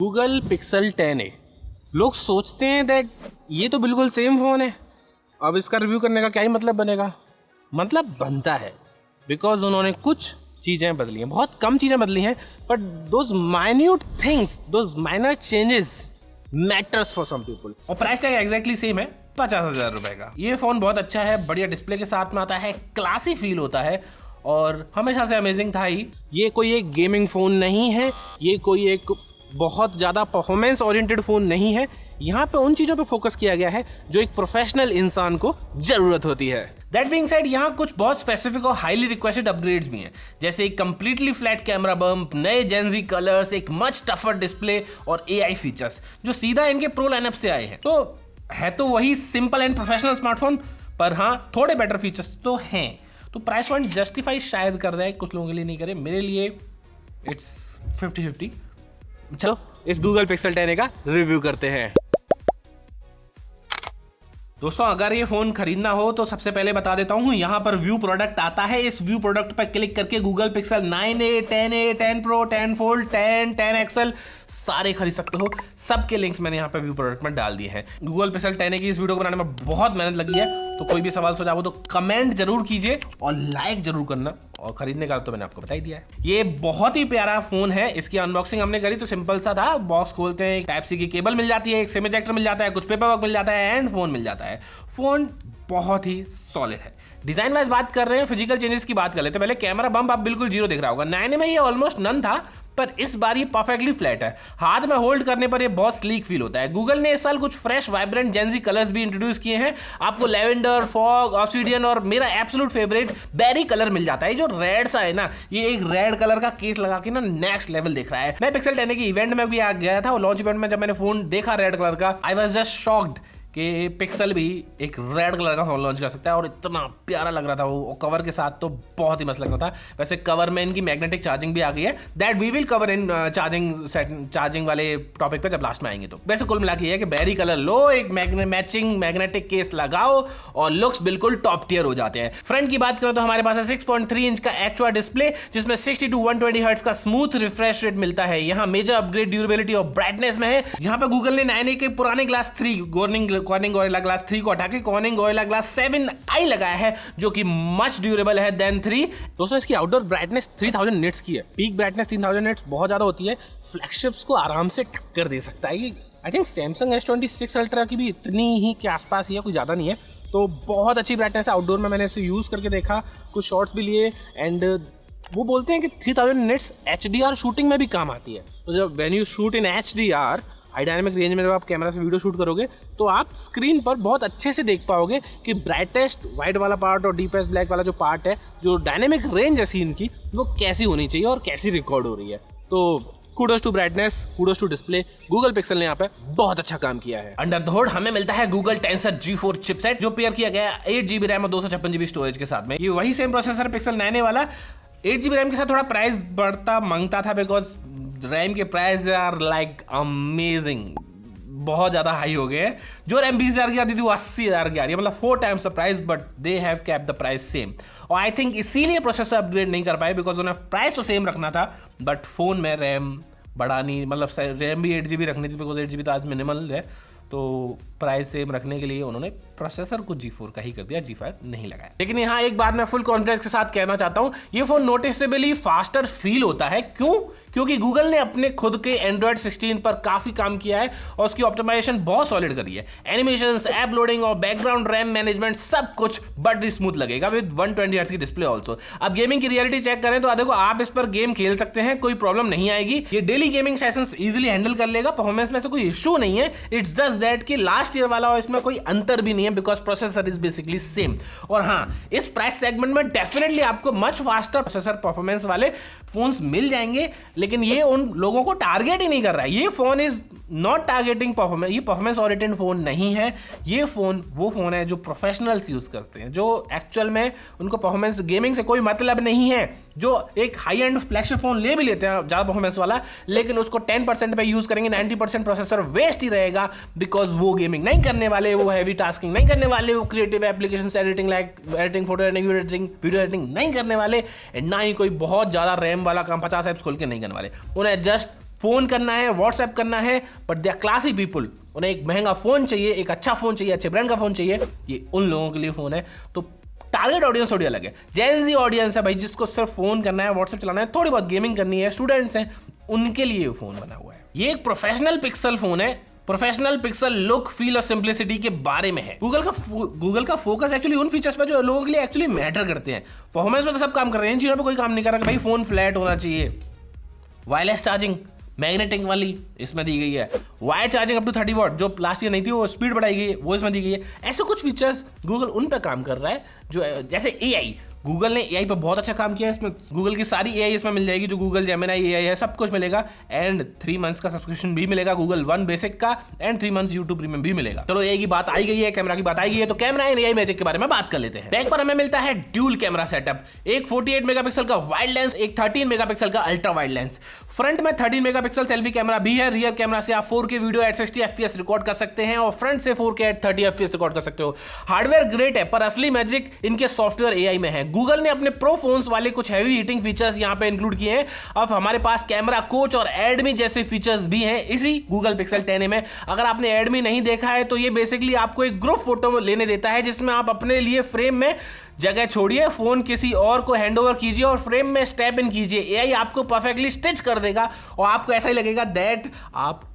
Google pixel 10a। लोग सोचते हैं दैट ये तो बिल्कुल सेम फ़ोन है, अब इसका रिव्यू करने का क्या ही मतलब बनेगा। मतलब बनता है, बिकॉज उन्होंने कुछ चीज़ें बदली हैं, बहुत कम चीज़ें बदली हैं, but those minute things, those minor changes matters for some people. और प्राइस टैग एग्जैक्टली सेम है, 50,000 रुपए का। ये फ़ोन बहुत अच्छा है, बढ़िया डिस्प्ले के साथ में आता है, क्लासी फील होता है और हमेशा से अमेजिंग था ही। ये कोई एक गेमिंग फ़ोन नहीं है, ये कोई एक बहुत ज़्यादा परफॉर्मेंस ओरिएंटेड फ़ोन नहीं है। यहाँ पे उन चीज़ों पे फोकस किया गया है जो एक प्रोफेशनल इंसान को ज़रूरत होती है। दैट बीइंग सेड, यहाँ कुछ बहुत स्पेसिफिक और हाईली रिक्वेस्टेड अपग्रेड्स भी हैं, जैसे एक कंप्लीटली फ्लैट कैमरा बम्प, नए जेनजी कलर्स, एक मच टफर डिस्प्ले और AI फीचर्स जो सीधा इनके प्रो लाइनअप से आए हैं। तो है तो वही सिंपल एंड प्रोफेशनल स्मार्टफोन, पर हाँ थोड़े बेटर फीचर्स तो हैं। तो प्राइस पॉइंट जस्टिफाई शायद कर रहा है, कुछ लोगों के लिए नहीं करे, मेरे लिए इट्स 50-50। चलो इस गूगल पिक्सल 10a का रिव्यू करते हैं। दोस्तों, अगर ये फ़ोन खरीदना हो तो सबसे पहले बता देता हूँ, यहाँ पर व्यू प्रोडक्ट आता है। इस व्यू प्रोडक्ट पर क्लिक करके Google pixel 9a, 10a, 10 Pro, 10 Fold, 10 XL सारे खरीद सकते हो। सबके लिंक्स मैंने यहाँ पे व्यू प्रोडक्ट में डाल दिए हैं। गूगल पिक्सल 10a की इस वीडियो को बनाने में बहुत मेहनत लगी है, तो कोई भी सवाल सुझाव हो तो कमेंट जरूर कीजिए और लाइक जरूर करना। और खरीदने का तो मैंने आपको बता ही दिया है। ये बहुत ही प्यारा फोन है। इसकी अनबॉक्सिंग हमने करी तो सिंपल सा था, बॉक्स खोलते हैं, टाइप सी की केबल मिल जाती है, एक सिम इजेक्टर मिल जाता है, कुछ पेपर वर्क मिल जाता है एंड फोन मिल जाता है। फोन बहुत ही सॉलिड है। डिजाइन वाइज बात कर रहे हैं, फिजिकल चेंजेस की बात कर लेते हैं। पहले कैमरा बम्प आप बिल्कुल जीरो दिख रहा होगा, 9 में ये ऑलमोस्ट नन था, पर इस बार ये परफेक्टली फ्लैट है। हाथ में होल्ड करने पर ये बहुत स्लीक फील होता है। गूगल ने इस साल कुछ फ्रेश वाइब्रेंट जेनजी कलर्स भी इंट्रोड्यूस किए हैं। आपको लेवेंडर, फॉग, ऑब्सिडियन और मेरा एब्सोल्यूट फेवरेट बेरी कलर मिल जाता है। जो रेड सा है ना, ये एक रेड कलर का केस लगा के ना नेक्स्ट लेवल दिख रहा है। मैं पिक्सल 10 के इवेंट में भी आ गया था और लॉन्च इवेंट में जब मैंने फोन देखा रेड कलर का, आई वाज जस्ट शॉक्ड कि पिक्सल भी एक रेड कलर का फोन लॉन्च कर सकता है और इतना प्यारा लग रहा था वो। कवर के साथ तो बहुत ही मस्त लग रहा था। वैसे कवर में इनकी मैग्नेटिक चार्जिंग भी आ गई है, that we will cover in charging वाले टॉपिक पे जब लास्ट में आएंगे। तो वैसे कुल मिला के ये है कि बेरी कलर लो, एक मैचिंग मैग्नेटिक केस लगाओ और लुक्स बिल्कुल टॉप टियर हो जाते हैं। फ्रंट की बात करें तो हमारे पास है 6.3 इंच का एक्चुअल डिस्प्ले, जिसमें 60 to 120 हर्ट्ज का स्मूथ रिफ्रेश रेट मिलता है। यहाँ मेजर अपग्रेड ड्यूरेबिलिटी और ब्राइटनेस में है। यहाँ पे गूगल ने 9a के पुराने ग्लास 3 कॉर्निंग गोरिल्ला ग्लास 3 को हटा के कॉर्निंग गोरिल्ला ग्लास 7i लगाया है, जो कि मच ड्यूरेबल है देन 3। दोस्तों, इसकी आउटडोर ब्राइटनेस 3000 निट्स की है। पीक ब्राइटनेस 3000 निट्स बहुत ज्यादा होती है, फ्लैगशिप्स को आराम से टक्कर दे सकता है। ये I think Samsung S26 ultra की भी इतनी ही के आसपास ही है, कोई ज्यादा नहीं है। तो बहुत अच्छी ब्राइटनेस है। आउटडोर में मैंने इसे यूज करके देखा, कुछ शॉट्स भी लिए एंड वो बोलते हैं कि 3000 निट्स HDR शूटिंग में भी काम आती है। तो जब when you shoot in HDR high dynamic range में, जब आप कैमरा से वीडियो शूट करोगे तो आप स्क्रीन पर बहुत अच्छे से देख पाओगे कि ब्राइटेस्ट वाइट वाला पार्ट और डीपेस्ट ब्लैक वाला जो पार्ट है, जो डायनेमिक रेंज है सीन की, वो कैसी होनी चाहिए और कैसी रिकॉर्ड हो रही है। तो kudos to brightness, kudos to display, Google Pixel ने यहाँ पे बहुत अच्छा काम किया है। अंडर द हुड हमें मिलता है गूगल टेंसर G4 चिपसेट, जो पेयर किया गया 8GB रैम और 256GB स्टोरेज के साथ में। ये वही सेम प्रोसेसर पिक्सल 9a वाला। 8GB रैम के साथ थोड़ा प्राइस बढ़ता मांगता था, बिकॉज रैम के प्राइस आर लाइक अमेजिंग, बहुत ज़्यादा हाई हो गए हैं। जो रैम 20,000 की आती थी वो 80,000 की आ रही है, मतलब 4 times the price, but they have capped the price same. और आई थिंक इसीलिए प्रोसेसर अपग्रेड नहीं कर पाए, बिकॉज उन्हें प्राइस तो सेम रखना था बट फोन में रैम बढ़ानी, मतलब रैम भी 8GB रखनी थी, बिकॉज 8GB तो आज मिनिमल है। तो प्राइस सेम रखने के लिए उन्होंने प्रोसेसर को G4 का ही कर दिया, G5 नहीं लगाया। लेकिन यहाँ एक बात मैं फुल कॉन्फिडेंस के साथ कहना चाहता हूँ, ये फोन नोटिसेबली फास्टर फील होता है। क्यों? क्योंकि गूगल ने अपने खुद के Android 16 पर काफी काम किया है और उसकी ऑप्टिमाइजेशन बहुत सॉलिड करी है। एनिमेशंस, ऐप लोडिंग और बैकग्राउंड रैम मैनेजमेंट सब कुछ बड़ी स्मूथ लगेगा विद 120 हर्ट्ज की डिस्प्ले ऑल्सो। अब गेमिंग की रियलिटी चेक करें तो देखो, आप इस पर गेम खेल सकते हैं, कोई प्रॉब्लम नहीं आएगी। ये daily gaming sessions easily handle कर लेगा, परफॉर्मेंस में से कोई इशू नहीं है। इट्स जस्ट दैट कि लास्ट ईयर वाला और इसमें कोई अंतर भी नहीं है, because processor is basically same. और हाँ, इस प्राइस सेगमेंट में डेफिनेटली आपको मच फास्टर प्रोसेसर परफॉर्मेंस वाले फोन्स मिल जाएंगे, लेकिन ये उन लोगों को टारगेट ही नहीं कर रहा है। ये phone is not targeting performance, ये परफॉर्मेंस ओरिएंटेड फोन नहीं है। ये फोन वो फोन है जो प्रोफेशनल्स यूज करते हैं, जो एक्चुअल में उनको परफॉर्मेंस गेमिंग से कोई मतलब नहीं है, जो एक हाई एंड फ्लैगशिप फोन ले भी लेते हैं ज्यादा परफॉर्मेंस वाला, लेकिन उसको 10% पे यूज करेंगे, 90% प्रोसेसर वेस्ट ही रहेगा, बिकॉज वो गेमिंग नहीं करने वाले, वो हैवी टास्किंग नहीं करने वाले, वो creative applications editing like editing, photo editing, video editing नहीं करने वाले, ना ही कोई बहुत ज्यादा रैम वाला काम 50 एप्स खोल के नहीं करने वाले। उन्हें जस्ट फोन करना है, व्हाट्सएप करना है, but they are classy people, उन्हें एक महंगा फोन चाहिए, एक अच्छा फोन चाहिए, अच्छे ब्रांड का फोन चाहिए, ये उन लोगों के लिए फोन है। तो टारगेट ऑडियंस थोड़ी अलग है, जेन ज़ी ऑडियंस है भाई, जिसको सिर्फ फोन करना है, व्हाट्सएप चलाना है, थोड़ी बहुत गेमिंग करनी है, स्टूडेंट्स हैं, उनके लिए ये फोन बना हुआ है। ये एक प्रोफेशनल पिक्सल फोन है, प्रोफेशनल पिक्सल लुक, फील और सिंप्लिसिटी के बारे में है। गूगल का फोकस एक्चुअली उन फीचर्स पे जो लोगों के लिए एक्चुअली मैटर करते हैं। परफॉर्मेंस में तो सब काम कर रहे हैं, इन चीजों पे कोई काम नहीं कर रहा कि भाई फोन फ्लैट होना चाहिए। वायरलेस चार्जिंग मैग्नेटिक वाली इसमें दी गई है, wire charging up to 30 watt जो लास्ट ईयर नहीं थी, वो स्पीड बढ़ाई गई है, वो इसमें दी गई है। ऐसे कुछ फीचर्स गूगल उन पे काम कर रहा है जो जैसे AI, गूगल ने AI पे बहुत अच्छा काम किया है। इसमें गूगल की सारी AI इसमें मिल जाएगी, जो गूगल जेमिनाई AI है, सब कुछ मिलेगा। एंड 3 मंथ्स का सब्सक्रिप्शन भी मिलेगा गूगल वन बेसिक का, एंड 3 मंथ्स यूट्यूब प्रीमियम भी मिलेगा। चलो AI की बात आई गई है, कैमरा की बात आई गई है, तो कैमरा एंड AI मैजिक के बारे में बात कर लेते हैं। बैक पर हमें मिलता है ड्यूल कैमरा सेटअप, एक 48 मेगापिक्सल का वाइड लेंस, एक 13 मेगापिक्सल का अल्ट्रा वाइड लेंस। फ्रंट में 13 मेगापिक्सल सेल्फी कैमरा भी है, रियर कैमरा से आप 4K video at 60 FPS record कर सकते हैं और फ्रंट से 4K एट 30 FPS रिकॉर्ड कर सकते हो। हार्डवेयर ग्रेट है, पर असली मैजिक इनके सॉफ्टवेयर AI में है। गूगल ने अपने फोन्स वाले कुछ हैवी हीटिंग फीचर्स यहां पे इंक्लूड किए हैं। अब हमारे पास कैमरा कोच और एडमी जैसे फीचर्स भी हैं इसी गूगल पिक्सल 10a में। अगर आपने एडमी नहीं देखा है तो ये बेसिकली आपको एक ग्रुप फोटो लेने देता है, जिसमें आप अपने लिए फ्रेम में जगह छोड़िए, फोन किसी और को हैंडओवर कीजिए और फ्रेम में स्टेप इन कीजिए। एआई आपको परफेक्टली स्टिच कर देगा और आपको ऐसा ही लगेगा दैट आप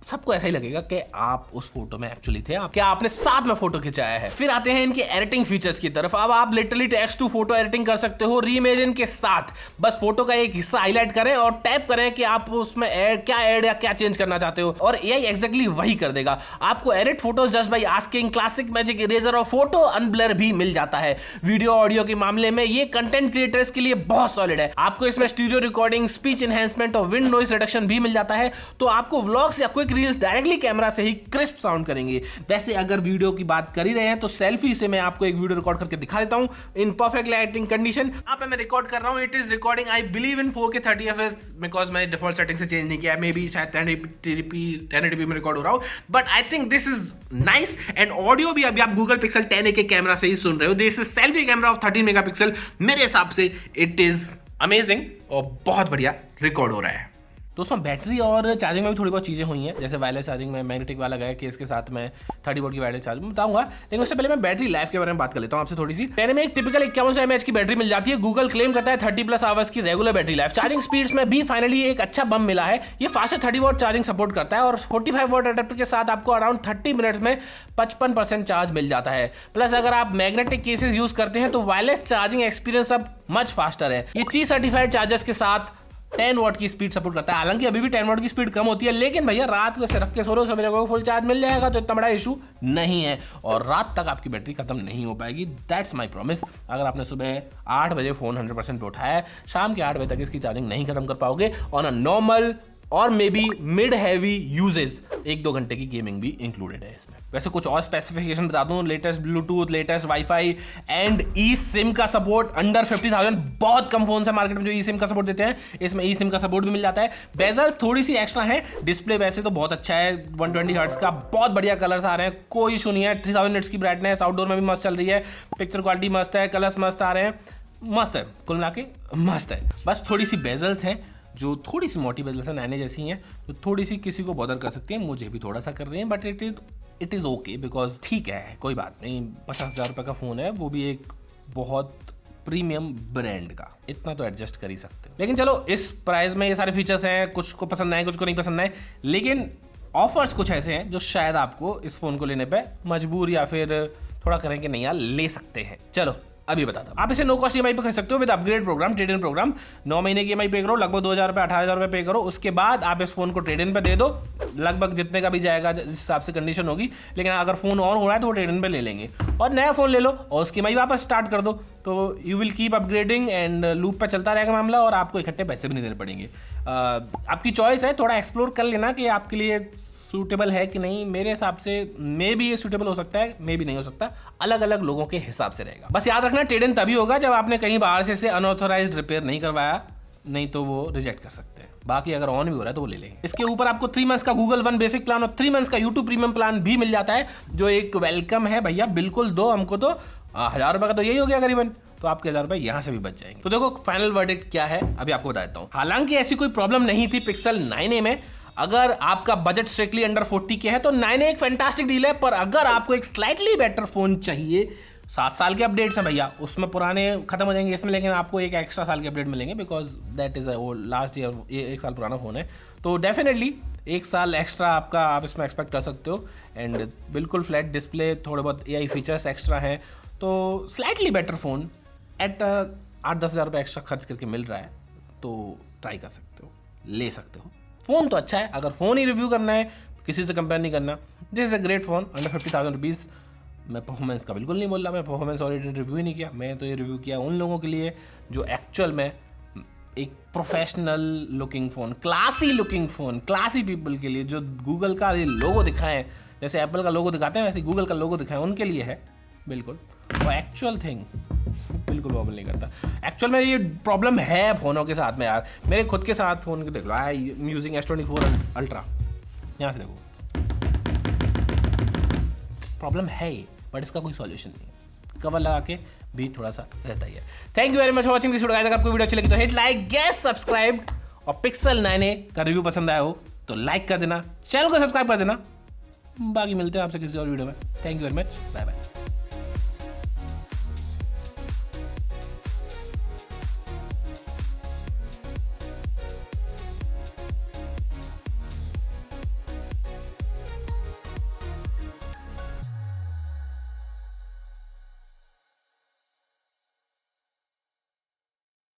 सबको ऐसा ही लगेगा कि आप उस फोटो में एक्चुअली थे, क्या आपने साथ में फोटो खिंचाया है। फिर आते हैं इनके एडिटिंग फीचर्स की तरफ। अब आप literally text to photo editing कर सकते हो रीइमेजिन के साथ। बस फोटो का एक हिस्सा हाईलाइट करें और टैप करें कि आप उसमें ऐड या क्या चेंज करना चाहते हो, और एआई एग्जैक्टली वही कर देगा। आपको edit photos just by asking, classic magic eraser और फोटो अनब्लर भी मिल जाता है। वीडियो ऑडियो के मामले में ये कंटेंट क्रिएटर्स के लिए बहुत सॉलिड है। आपको इसमें स्टूडियो रिकॉर्डिंग, स्पीच एनहेंसमेंट और विंड नॉइस रिडक्शन भी मिल जाता है, तो आपको व्लॉग्स या क्विक रील्स डायरेक्टली कैमरा से ही क्रिस्प साउंड करेंगे। वैसे अगर वीडियो की बात कर ही रहे हैं तो सेल्फी से मैं आपको एक वीडियो रिकॉर्ड करके दिखा देता हूं इन परफेक्ट लाइटिंग कंडीशन। यहां पे मैं रिकॉर्ड कर रहा हूं, it is recording I believe in 4K 30 FPS because मैंने डिफॉल्ट सेटिंग से चेंज नहीं किया, मे बी शायद 1080p में रिकॉर्ड हो रहा हो, but I think this is nice. And audio भी अभी आप गूगल पिक्सल 10a के कैमरा से ही सुन रहे हो। This is selfie camera off 13 megapixel. मेरे हिसाब से इट इज अमेजिंग और बहुत बढ़िया रिकॉर्ड हो रहा है। दोस्तों बैटरी और चार्जिंग में भी थोड़ी बहुत चीज़ें हुई हैं, जैसे वायरलेस चार्जिंग में मैग्नेटिक वाला गया कि इसके साथ मैं 30 वोल्ट की वायरलेस चार्जिंग बताऊंगा, लेकिन उससे पहले मैं बैटरी लाइफ के बारे में बात कर लेता हूं आपसे थोड़ी सी। 10 में एक टिपिकल 51 mAh की बैटरी मिल जाती है। गूगल क्लेम करता है 30+ आवर्स की regular battery life. Charging speeds में भी फाइनली एक अच्छा बम मिला है। ये फास्ट 30 वॉट चार्जिंग सपोर्ट करता है और 45 वॉट अडेप्टर के साथ आपको अराउंड 30 मिनट्स में 55% चार्ज मिल जाता है। प्लस अगर आप मैग्नेटिक केसेस यूज करते हैं तो वायरलेस चार्जिंग एक्सपीरियंस अब मच फास्टर है। ये ची सर्टिफाइड चार्जर्स के साथ 10 वॉट की स्पीड सपोर्ट करता है। हालांकि अभी भी 10 वॉट की स्पीड कम होती है, लेकिन भैया रात को रख के सो रहे हो, सुबह को फुल चार्ज मिल जाएगा, तो इतना बड़ा इशू नहीं है और रात तक आपकी बैटरी खत्म नहीं हो पाएगी। That's my promise. अगर आपने सुबह 8 बजे फोन 100% पे उठाया है, शाम के 8 बजे तक इसकी चार्जिंग नहीं खत्म कर पाओगे। ऑन अ नॉर्मल और maybe mid heavy usage 1-2 घंटे की गेमिंग भी इंक्लूडेड है इसमें। वैसे कुछ और स्पेसिफिकेशन बता दूं, latest Bluetooth, latest wifi and E SIM का सपोर्ट अंडर 50,000। बहुत कम फोन है मार्केट में जो ई सिम का सपोर्ट देते हैं, इसमें ई सिम का सपोर्ट भी मिल जाता है। बेजल्स थोड़ी सी एक्स्ट्रा है। डिस्प्ले वैसे तो बहुत अच्छा है, 120 हर्ट्ज का, बहुत बढ़िया कलर्स आ रहे हैं, कोई इशू नहीं है। 3000 निट्स की ब्राइटनेस, आउटडोर में भी मस्त चल रही है, पिक्चर क्वालिटी मस्त है, कलर्स मस्त आ रहे हैं, मस्त है, कुल मिला के मस्त है। बस थोड़ी सी बेजल्स हैं जो थोड़ी सी मोटी बेजल्स हैं, नैने जैसी हैं, जो थोड़ी सी किसी को बॉदर कर सकती हैं, मुझे भी थोड़ा सा कर रही हैं, but it is okay because ठीक है, कोई बात नहीं। 50,000 रुपये का फ़ोन है, वो भी एक बहुत प्रीमियम ब्रांड का, इतना तो एडजस्ट कर ही सकते हैं। लेकिन चलो इस प्राइस में ये सारे फीचर्स हैं, कुछ को पसंद आए कुछ को नहीं पसंद आए, लेकिन ऑफर्स कुछ ऐसे हैं जो शायद आपको इस फ़ोन को लेने पर मजबूर या फिर थोड़ा करें कि नहीं यार ले सकते हैं। चलो अभी बताता हूं। आप इसे नो कॉस्ट ईएमआई पे खरीद सकते हो with upgrade program, trade in program. 9 महीने की ईएमआई पे करो, लगभग 2,000 रुपये 18,000 रुपये पे करो। उसके बाद आप इस फोन को ट्रेड इन पे दे दो, लगभग जितने का भी जाएगा जिस हिसाब से कंडीशन होगी। लेकिन अगर फोन और हो रहा है तो वो ट्रेड इन पे ले लेंगे और नया फोन ले लो और उसकी ईएमआई वापस स्टार्ट कर दो, तो you will keep upgrading and loop पे चलता रहेगा मामला और आपको इकट्ठे पैसे भी नहीं देने पड़ेंगे। आपकी चॉइस है, थोड़ा एक्सप्लोर कर लेना कि आपके लिए सूटेबल है कि नहीं। मेरे हिसाब से मे भी ये सूटेबल हो सकता है, मे भी नहीं हो सकता, अलग अलग लोगों के हिसाब से रहेगा। बस याद रखना ट्रेड इन तभी होगा जब आपने कहीं बाहर से अनऑथराइज्ड रिपेयर नहीं करवाया, नहीं तो वो रिजेक्ट कर सकते हैं। बाकी अगर ऑन भी हो रहा है तो वो ले लेंगे। इसके ऊपर आपको 3 मंथ्स का गूगल वन बेसिक प्लान और 3 मंथ्स का यूट्यूब प्रीमियम प्लान भी मिल जाता है, जो एक वेलकम है। भैया बिल्कुल दो, हमको तो 1,000 रुपये का तो यही हो गया करीबन। तो आपके 1000 रुपए यहाँ से भी बच जाएंगे। तो देखो फाइनल वर्डिक्ट क्या है अभी आपको बता देता हूँ। हालांकि ऐसी कोई प्रॉब्लम नहीं थी पिक्सल 9a में। अगर आपका बजट स्ट्रिक्टली अंडर 40 के है तो 9a एक फैंटास्टिक डील है, पर अगर आपको एक स्लाइटली बेटर फोन चाहिए, 7 साल के अपडेट्स हैं भैया, उसमें पुराने खत्म हो जाएंगे इसमें, लेकिन आपको एक एक्स्ट्रा साल के अपडेट मिलेंगे because that is last year, 1 साल पुराना फोन है। तो डेफिनेटली 1 साल एक्स्ट्रा आपका आप इसमें एक्सपेक्ट कर सकते हो। एंड बिल्कुल फ्लैट डिस्प्ले, थोड़े बहुत AI फीचर्स एक्स्ट्रा हैं, तो स्लाइटली बेटर फोन एट 8-10 हज़ार रुपये एक्स्ट्रा खर्च करके मिल रहा है, तो ट्राई कर सकते हो, ले सकते हो। फ़ोन तो अच्छा है, अगर फ़ोन ही रिव्यू करना है, किसी से कंपेयर नहीं करना, this is a great phone under 50,000 rupees. मैं परफॉर्मेंस का बिल्कुल नहीं बोल रहा, मैं परफॉर्मेंस और रिव्यू ही नहीं किया, मैं तो ये रिव्यू किया उन लोगों के लिए जो एक्चुअल में एक professional looking phone, classy looking phone, classy people के लिए, जो गूगल का ये लोगो दिखाएं, जैसे एप्पल का लोगो दिखाते हैं वैसे गूगल का लोगो दिखाएं, उनके लिए है बिल्कुल। और एक्चुअल थिंग बिल्कुल वॉबल नहीं करता। एक्चुअल में ये प्रॉब्लम है फ़ोनों के साथ में यार, मेरे खुद के साथ फ़ोन के देख लो, I am using S24 ultra, यहाँ से देखो प्रॉब्लम है ये, बट इसका कोई सॉल्यूशन नहीं। कवर लगा के भी थोड़ा सा रहता ही है। Thank you very much for watching this video. अगर आपको वीडियो अच्छी लगी तो हिट लाइक, गेट सब्सक्राइब, और पिक्सल 9a का रिव्यू पसंद आया हो तो लाइक कर देना, चैनल को सब्सक्राइब कर देना। बाकी मिलते हैं आपसे किसी और वीडियो में। Thank you very much, bye bye.